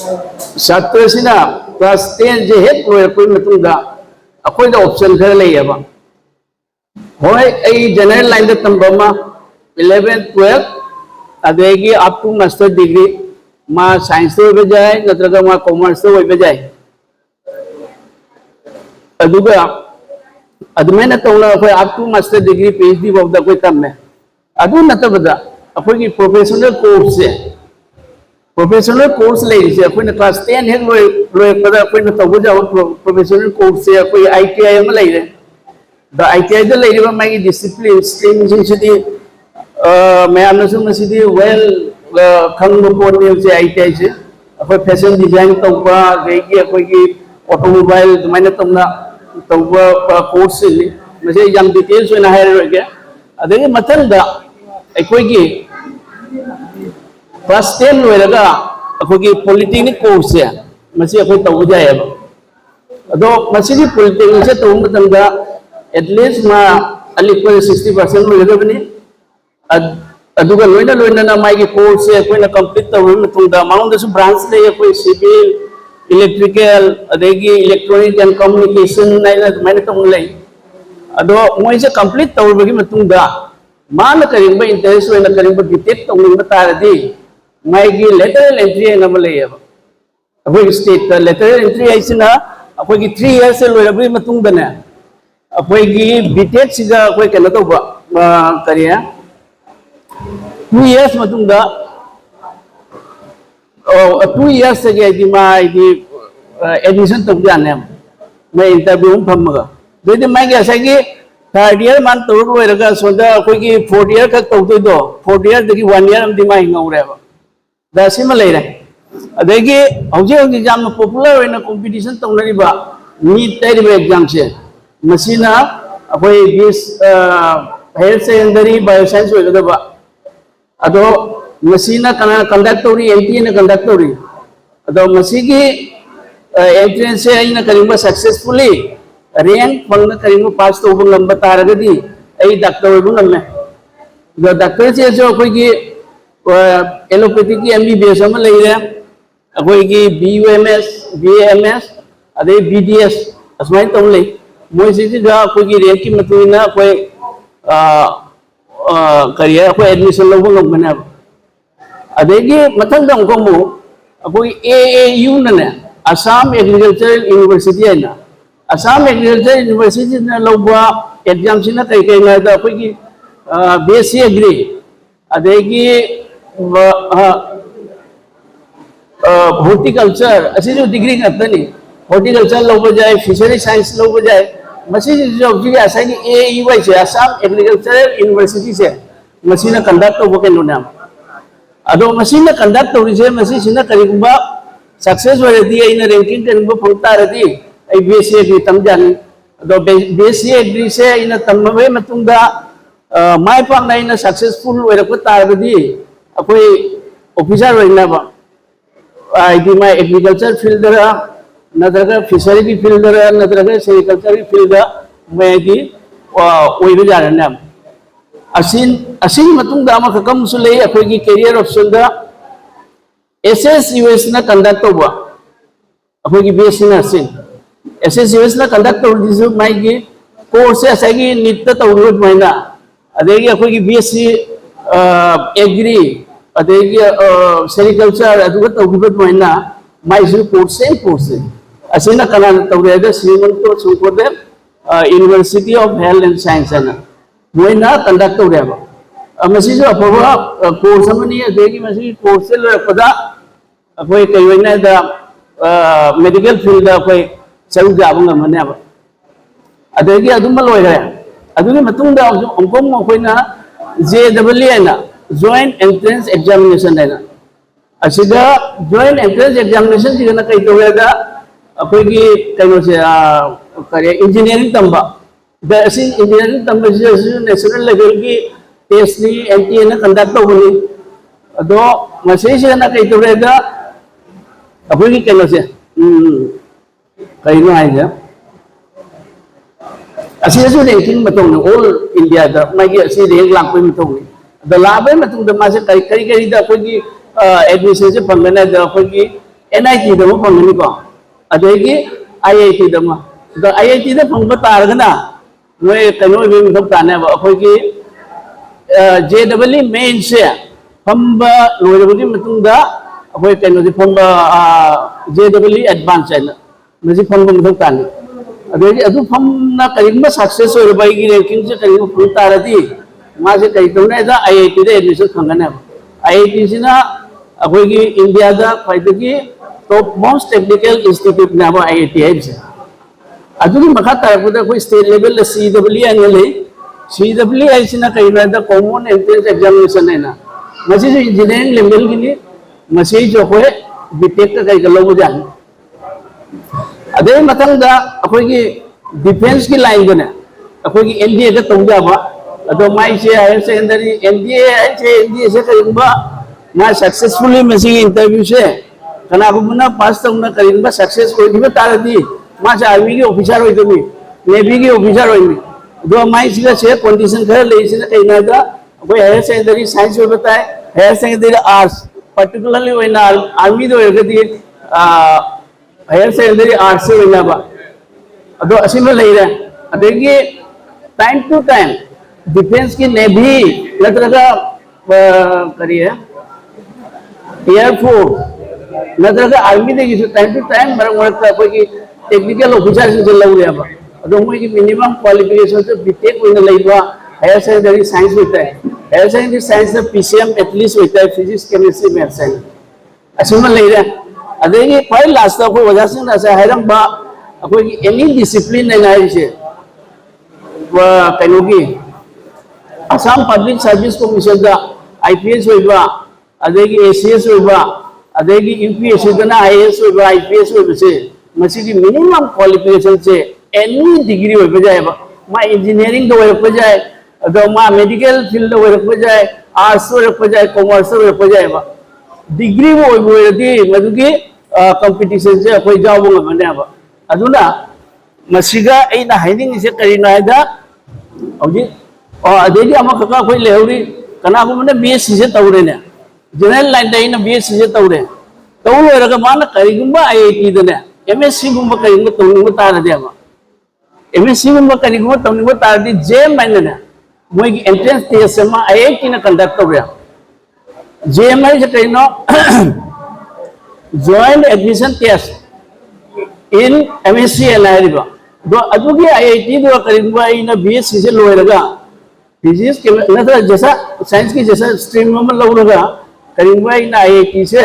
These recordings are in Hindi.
छात्र सिना क्लास 10 जे हेक लोय कोई मतुंगा अखोय दा ऑप्शन खर लेयबा होय ए जनरल लाइन दा तंबमा 11 12 अदेगी अप टू मास्टर डिग्री मा साइंस तो बजाय नत्रगा मा कॉमर्स तो बजाय अदुगा अदमेना तौना अखोय up to master degree PhD बौदा कोई तम्मे अदु नतबदा अखोय की प्रोफेशनल कोर्स से प्रोफेशनल कोर्स लेरिसे अखोयना क्लास 10 हेक लोय पदा अखोयना तौबजा प्रोफेशनल कोर्स से अखोय आईटीआई अमा लेरे द आईटीआई द लेरिबा मागी डिसिप्लिन स्ट्रीम जिंसिदी मैमनसु मसिदी वेल खंग पोने से आईटीआई से अखोय फैशन डिजाइन तौबा देगी अखोय की ऑटोमोबाइल दुमाइना तमना तौबा कोर्स से मसे याम डिटेल्स ओना हायरगे अदेगी मथंदा अखोय की क्लास 10 लोयरगा अखोगी पॉलिटेक्निक कोर्स से मसी अखोय तौजायब अदो मसीदी पॉलिटेक्निक से तौम मतंगा एटलीस्ट मा अलिपर 60% लोयदबनी अदुगा लोयना लोयना ना मागी कोर्स से अखोयना कंप्लीट तौर मतुंगा माउंडसु ब्रांच ले अखोय सिविल इलेक्ट्रिकल अदेगी इलेक्ट्रॉनिक एंड कम्युनिकेशन नाइना माइना तौम ले अदो मोइसे कंप्लीट तौरबगी मतुंगा माना करिंबा इंटरेस्ट होइना करिंबा बीटेक तौनिंबा तारदी माइगी लेटरल एंट्री नम लेयब अखोई स्टेट का लेटरल एंट्री आइसिना अखोई 3 इयर्स से लोयरबी मतुंगदने अखोई बीटेक सिगा अखोई केनो तौबा करिया 2 इयर्स मतुंगा 2 इयर्स से गेदी माइगी एडमिशन तौजाने मैं इंटरव्यू फमगा दोदि माइगी असागी 3rd इयर मान तौर लोयरगा सोदा अखोई 4th इयर का तौदो 4th इयर दगी 1 इयर अमदि माइ ngaureba दासिम लेरे अदेगी हौजे हौजे जाम पॉपुलर होइना कंपटीशन तौनरिबा नीट तैरिबा एग्जाम से मसीना अखोई बीस हायर सेकेंडरी बायोसाइंस होइगदबा अदो मसीना कना कंडक्ट तौरी एनटीए ने कंडक्ट तौरी अदो मसीगी एंट्रेंस से आइना करिबा सक्सेसफुली रैंक फंग करिबा पास तौबा नंबर तारगदी आई डॉक्टर होइबु नम्मे द डॉक्टर से जो अखोई एलोपैथी की एमबीबीएस अमा लेरे अखोई की बीयूएमएस बीएएमएस अदे बीडीएस असमाय तौम ले मोय सिसी गा अखोई की रैंक की मतुइना अखोई करियर अखोई एडमिशन लौबो ngomna अदेगी मथंग दम कोमु अखोई एएयू ने असम एग्रीकल्चरल यूनिवर्सिटी है असम एग्रीकल्चरल यूनिवर्सिटी ने लौबा एग्जाम सिना कई कई ना दा अखोई की बीएससी एग्री अदेगी हॉर्टिकल्चर अच्छी जो डिग्री करते नहीं हॉर्टिकल्चर लोग बजाय फिशरी साइंस लोग बजाय मसी जो जी ऐसा कि एयूआई से असम एग्रीकल्चरल यूनिवर्सिटी से मसी ने कंडक्ट तो वो के नो नाम अदो मसी ने कंडक्ट तो रिजे मसी सिना करिबा सक्सेस हो रही है इन रैंकिंग करिबा फंगता रही आई बीएससी एग्री तम जानी अदो बीएससी एग्री से इन तमबे मतुंगा माय पांगना इन सक्सेसफुल होरको तारबदी अखोई ऑफिसर होइनाबा आईडी माय एग्रीकल्चर फील्ड रा नदरगा फिशरी की फील्ड रा नदरगा सेरिकल्चर की फील्ड मैं दी ओइबे जारना असिन मतुंगा अमा खकम सुले अखोई की करियर ऑप्शन दा एसएसयूएस ना कंडक्ट होबा अखोई की बीएससी ना असिन एसएसयूएस ना कंडक्ट हो दिसु माय की कोर्स असागी नित्त तौरो मैना अदेगी अखोई की बीएससी एग्री अदेगी सेरिकल्चर अदुगा तौगिबत मैना माइसु कोर्स से असिना कना तौरेदा Srimanta Sankardeva university of health and science है मोइना कंडक्ट तौरेबा मसी जो अफवा कोर्स अमनी अदेगी मसी कोर्स से लरपदा अखोई कई वइना दा मेडिकल फील्ड दा अखोई चल जाबंगा मनेबा अदेगी अदुम लोयरे अदुगी मतुंगा अंकोम अखोइना जेडब्ल्यू ना जॉइंट एंट्रेंस एग्जामिनेशन है असिदा जॉइंट एंट्रेंस एग्जामिनेशन जिगना कई तौरेदा अखोई की कइनो से करे इंजीनियरिंग तंबा द असि इंजीनियरिंग तंबा से नेशनल लेवल की टेस्ट नी एनटीए ना कंडक्ट तौबनी अदो मसे से ना कई तौरेदा अखोई की कइनो से कइनो आइजा असिसु रैंकिंग मतौन ऑल इंडिया दा मागी असि रैंक लांपै मतौन द लाबे मतुंग द मासे कई कई दा अखोई की एडमिशन से फंगना दा अखोई की NIT दम फंगनी को अदेगी IIT दम द IIT द फंग तारगना नोय कनो बे मथक ताने बा अखोय की JEE मेन से फंबा लोयबगी मतुंगदा अखोय कनो दि फंबा JEE एडवांस है मजी फंबा मथक ताने अदेगी अदु फंना करिंबा सक्सेस होय बाइगी रैंकिंग से करिंबा फंग तारदी मासे कई तौने दा IIT दा एडमिशन फंगने IIT सिना अखोय की इंडिया दा फाइदगी टॉप मोस्ट टेक्निकल इंस्टीट्यूट नाबा IIT है अदुगी मखा तारपुदा कोई स्टेट लेवल CEE अने ले CEE सिना कइना दा कॉमन एंट्रेंस एग्जामिनेशन है ना मसी जो इंजीनियरिंग लेवल की नि मसी जो होय बीटेक का कई गलो जान अदे मतंग दा अखोय की डिफेंस की लाइन बने अखोय की NDA का तौजाबा अदो माइ से हायर सेकेंडरी NDA से करिंबा ना सक्सेसफुली मसी इंटरव्यू से कनागुमना पास तौना करिंबा सक्सेस होइबा तारदी मा से आर्मी के ऑफिसर होइदमी नेवी के ऑफिसर होइमी दो माइ से कंडीशन खर लेसिना कइना दा कोई हायर सेकेंडरी साइंस हो बताए हायर सेकेंडरी आर्ट्स पर्टिकुलरली होइना आर्मी दो होगदी हायर सेकेंडरी आर्ट्स से होइना बा अदो असिमा लेरे अदेगी टाइम टू टाइम डिफेंस की नेवी नत्रगा करिए एयरफोर्स नत्रगा आर्मी दे टाइम टू टाइम मरक मरक कोई की टेक्निकल ऑफिसर से लौरेबा अदो मोई की मिनिमम क्वालिफिकेशन से बीटेक होइना लेबा हायर सेकेंडरी साइंस होता है हायर सेकेंडरी साइंस से PCM एटलीस्ट होता है फिजिक्स केमिस्ट्री मैथ्स है असिमा लेरे अदेगी फाइ लास्ट को वजह से ना से हैरम बा अकोई एनी डिसिप्लिन ने नाइ से वा कनोगी असम पब्लिक सर्विस कमीशन दा IPS होइबा अदेगी ACS होइबा अदेगी UPSC दना IAS होइबा IPS होइबा से मसी की मिनिमम क्वालिफिकेशन से एनी डिग्री होइबा जायबा मा इंजीनियरिंग दो होइबा जाय अदो मा मेडिकल फील्ड होइबा जाय आर्ट्स होइबा जाय कॉमर्स होइबा जायबा डिग्री वो होइबा मदुगी कंपटीशन से अखोय जावबो ngabane aduna masiga aina haining se karina da hoji adegi ama kaka khoi leuri kana ko mane BSc se tawre ne general line da ina BSc se tawre tawlo raga mana karigumba IIT da ne MSc gumba karigumba tawningba tarade ama MSc gumba karigumba tawningba taradi JEM ne moi ki entrance test ma IIT na conduct tawre JEM se kaino joint admission test in MSc alariba do adugi IIT do करिंबा in BSc से लोयरगा फिजिक्स के नथरा जैसा साइंस की जैसा स्ट्रीम में लौरगा करिंबा इन IIT से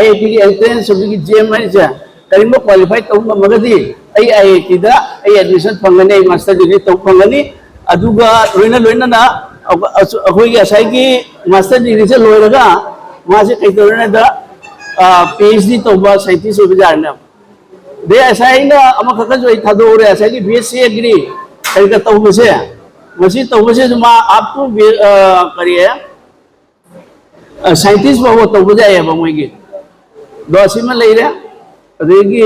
IIT की एंट्रेंस की JEM से करिंबा क्वालिफाई तौबा मगदी IIT दा एडमिशन फंगने मास्टर डिग्री तौ फंगनी अदुगा लोइना लोइना ना अखोई असाई की मास्टर डिग्री से लोयरगा वहां से कई तौरने दा PhD तौबा साइंटिस्ट हो जारने दे ऐसा ही ना अमा खकर जो थादो रे ऐसा कि BSc एग्री करिका तौबसे मसी तौबसे जो मा आप तो करिए साइंटिस्ट बाबो तौब जाए बा मोइगी दो असिमा लेरे अदेगी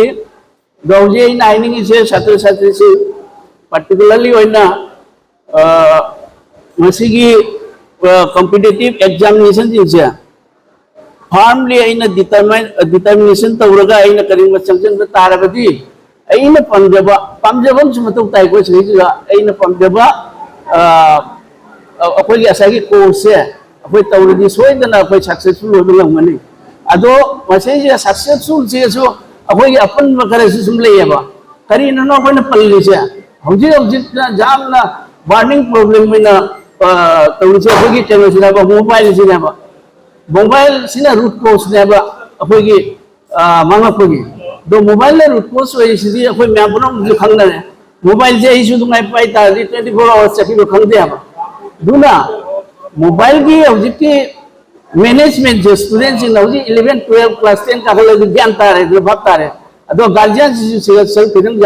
दौजे नाइनिंग से छात्र छात्री से पर्टिकुलरली होइना मसी की कॉम्पिटिटिव एग्जामिनेशन जिनसे फार्मली आइना डिटर्मिनेशन तौरगा आइना करिंबा चंचन तारगदी आइना पामजबम सुमतौ ताइ को सहिजुगा आइना पामजबा अखोई असागी कोर्स से अखोई तौरदी सोइदना अखोई सक्सेसफुल होबे ngमनी अदो मसे सक्सेसफुल से सो अखोई अपन मकरे सुम लेयबा करिना नो कोन पल्ली से हौजी हौजी जामना बर्निंग प्रॉब्लम में तौरसे अखोई चैनल सिना मोबाइल सिना मोबाइल सिना रूट कोर्स ने अखोई मांगपगी दो मोबाइल रूट कोर्स होइसिदी अखोई मैपनो खंगना मोबाइल से इशू दुंगाई पाई तादी 24 आवर्स चकी खंगदे अब दुना मोबाइल की हौजी की मैनेजमेंट जो स्टूडेंट्स इन हौजी 11 12 क्लास 10 का हल ज्ञान तारे भाग तारे अदो गार्जियन से सर खिदंग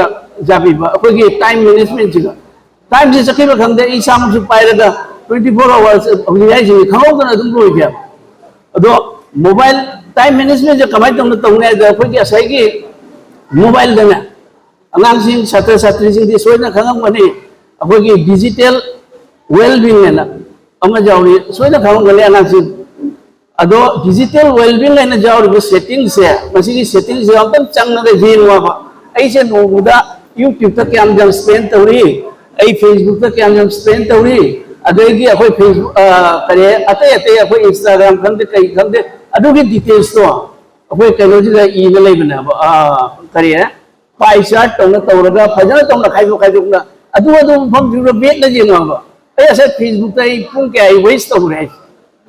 जाबी अखोई की टाइम मैनेजमेंट जिगा टाइम से चकी खंगदे इसाम सु पाइरगा 24 आवर्स हौजी याई खंगौदना दुम लोइ गया अदो मोबाइल टाइम मैनेजमेंट जो कमाई तौने अखोई असाई की मोबाइल दना अनांगसिंग छात्र छात्री सिंग सोइना खंगमनी अखोई की डिजिटल वेलबींग ने अमा जावरी सोइना खंगमले अनांगसिंग अदो डिजिटल वेलबिंग लेना जाओ सेटिंग से मसी सेटिंग से हम चंग जेनुवा ऐसे नोबुदा यूट्यूब तक क्या जम स्पेंड तौरी ऐ फेसबुक तक क्या जम स्पेंड तौरी अदगी अखोई फेसबुक करे अतै अतै अखोई इंस्टाग्राम खंदे कई खंदे अदुगी डिटेल्स तो अखोई कलोजिदा ईना लेबना करे पाई चार्ट तौना तौरगा फजना तौना खाइदोना अदु अदु फम जुरो बेट न जेनुवा ऐ असे फेसबुक तै पुंग क्या वेस्ट तौरे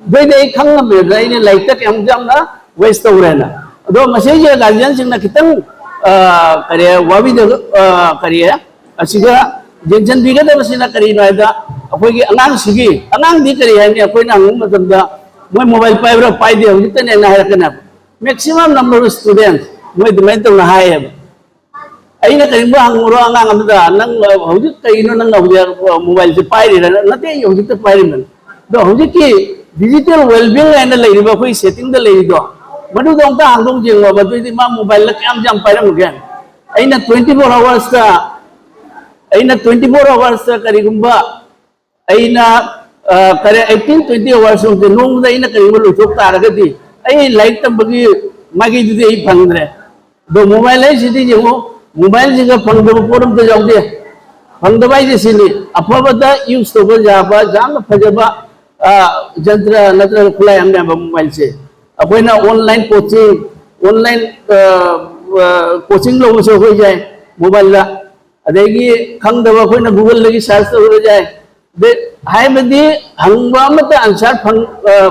दे खंगमे इन लाइक तक हम जमना वेस्ट तौरेना अदो मसेज गार्जियन सिंगना खितंग करे वाबी करी असिगा जेंसन बिगदबसिना करीनो आइदा अखोगी अनांग सिगी अनांग दी करी है अखोइना अंग मतंदा मोय मोबाइल पाइब्रा पाइदे हजितने ना हारकना मैक्सिमम नंबर ऑफ स्टूडेंट्स मोय दुमै तौना हाय अइना करिबा हंगरो अनांग अमदा नंग हजित कइनो नंग मोबाइल से पाइरि नते हजित पाइरिमन दो हजित की डिजिटल वेलबिंग लाइन लेरिबा कोई सेटिंग द लेरिदो मधु दोंता हांगदों जेंगवा बदुइदि मा मोबाइल ला क्याम जाम पाइरमगेन अइना 24 आवर्स का अइना 24 आवर्स का करिगुंबा अइना करे 18-20 आवर्स उनके नोंगदा अइना करिगुंबा लुथोक तारगदि अइ लाइक तंबगी मागी दुदि अइ फंगद्रे दो मोबाइल है सिदि जेंगो मोबाइल जिगा फंगदब पोरम त जाउदे फंगदबाई जे सिनि अफबदा यूज तोबा जाबा जाम फजबा जंत्र नत्र खुला हमने मोबाइल से अखोइना ऑनलाइन कोचिंग लो से हो जाए मोबाइल ला अदेगी खंगदब अखोइना गूगल लगी सर्च हो जाए दे हाय बदी हंगबा मत आंसर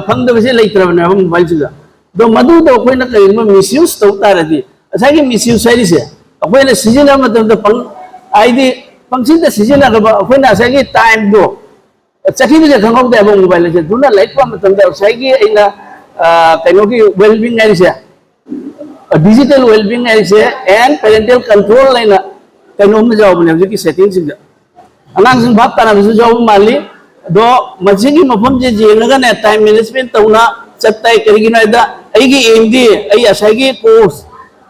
फंगदब से लेत्रबने मोबाइल से दो मधु दो अखोइना करिमा मिसयूज तो तारदी असागी मिसयूज है से अखोइना सिजना मतलब फंग आईदी फंक्शन द सिजना गबा अखोइना असागी टाइम दो चखी से खंगौदे अब मोबाइल से दुना लाइक पा मतलब असागी इना कहीं की वेलबिंग ऐसे डिजिटल वेलबिंग ऐसे एंड पेरेंटल कंट्रोल लाइन कहीं में जाओ बने की सेटिंग से अनांग भाग ताना भी जाओ माली दो मजी की मफम जे जेनगा ने टाइम मैनेजमेंट तौना चत्ताई करिगिना इदा अइगी एमदी अइ असागी कोर्स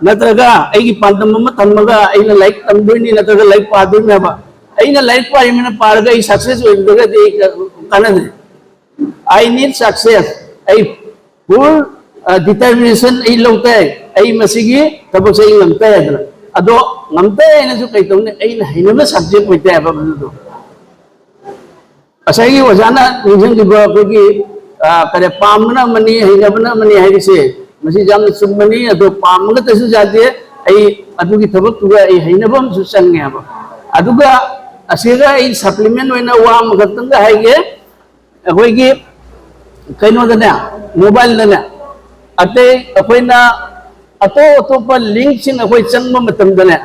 नत्रगा अइगी पांतम म तन्मगा अइना लाइक तमदोइनी नत्रगा लाइक पादोइना बा अइना लाइक पारिमिना पारगा अइ सक्सेस होइदगा दे कानदे आई नीड सक्सेस अइ full determination ai longte ai masigi tabak sai ngamte adna ado ngamte na su kai tone ai na hinama subject hoite aba bu asai wajana ninjang di ba gi kare pamna mani hinabna mani hai se masi jam sumani ado pamga tasu jate ai adu gi tabak tuga ai hinabam su sange aba aduga asiga ai supplement oina wa magatanga hai ge hoi gi kaino dana mobile दने अते अखोइना अतो अतोपा लिंक सिंग अखोइ चंगम मतम दने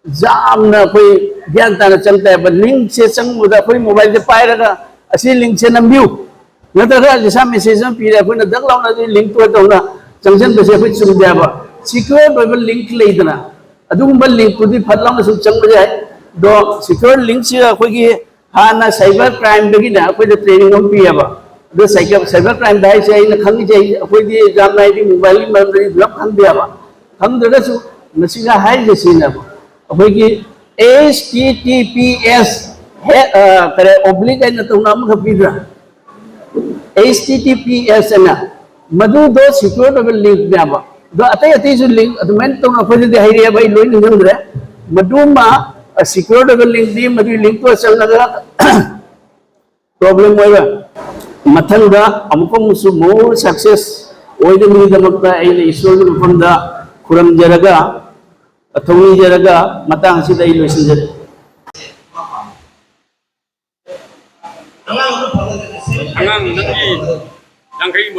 जामना अखोइ ज्ञान ताना चंगता है लिंक से चंगमुदा अखोइ मोबाइल से पाइरगा असि लिंक से नंबिउ नतरा जैसा मैसेज में पीरे अखोइना दग लाउना लिंक तो तौना चंगसन बसे अखोइ चुमदेबा सिक्योर बाइबल लिंक लेदना अदुगुंबा लिंक तुदि फटलाउना सु चंग जाय दो सिक्योर लिंक से अखोइ की हाना साइबर क्राइम दगिना अखोइ ट्रेनिंग हम पियाबा दो साइबर क्राइम दाई से इन खंगी जे अखोइ दी जाम नाइदी मोबाइल मरदरी ब्लॉक खंग दियाबा खंग दरसु मसिगा हाई जे सिना अखोइ की https है करे ओब्लिक है न तो नाम खपीद्रा https ना मधु दो सिक्योर डबल लिंक दियाबा दो अतै अतै जो लिंक अदमेन तो अखोइ दे हाइरिया भाई लोइ निंगरे मधु मा सिक्योर डबल लिंक दी मधु लिंक तो चलना प्रॉब्लम होगा मथंगा अमुक मुसु मोर सक्सेस ओइदमी दमकता आइने ईश्वर मफमदा खुरम जरगा अथौनी जरगा मतांग सिदा इ लोइसिन जरे angang nanti yang kayak